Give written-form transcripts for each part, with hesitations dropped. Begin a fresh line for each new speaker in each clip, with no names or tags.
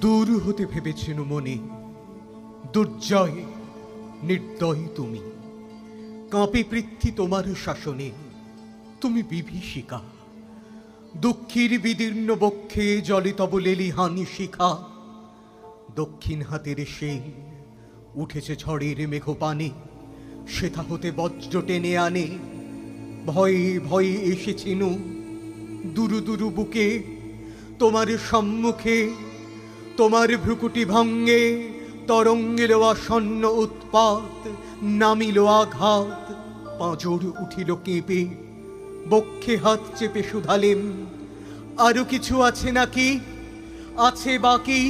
দূর হতে ভেবেছেন মনে, দুর্জয় নির্দয় তুমি। কাঁপে পৃথ্বী তোমার শাসনে, তুমি বিভীষিকা। দুঃখীর বিদীর্ণ বক্ষে জলে তব লেলিহানি শিখা। দক্ষিণ হাতের সেই উঠেছে ঝড়ের মেঘপানে, সেথা হতে বজ্র টেনে আনে। ভয়ে ভয়ে এসেছিনু দুরু দুরু বুকে, তোমার সম্মুখে তোমার ভ্রুকুটি ভঙ্গে তরঙ্গের আসন্ন উৎপাত, নামিল আঘাত। পাঁজর উঠিল কেঁপে, বক্ষে হাত চেপে শুধালেম, আরো কিছু আছে নাকি? আছে বাকি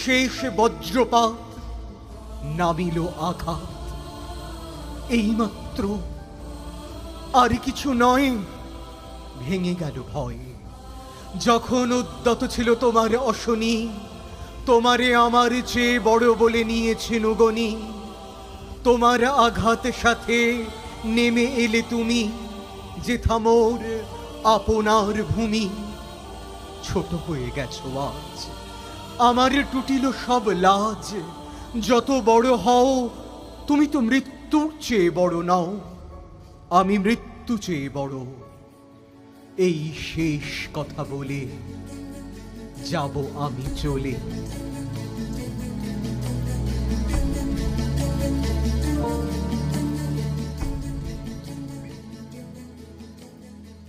শেষ বজ্রপাত, নামিল আঘাত। এইমাত্র, আর কিছু নয়। ভেঙে গেল ভয়, যখন উদ্যত ছিল তোমার অশনি। তোমারে আমার চেয়ে বড় বলে নিয়েছেন গণি। তোমার আঘাতের সাথে নেমে এলে তুমি, যেথা মোর আপনার ভূমি। ছোট হয়ে গেছো আজ, আমার টুটিল সব লাজ। যত বড় হও, তুমি তো মৃত্যুর চেয়ে বড় নাও। আমি মৃত্যু চেয়ে বড়। এই শেষ কথা বলে যাব আমি চলে।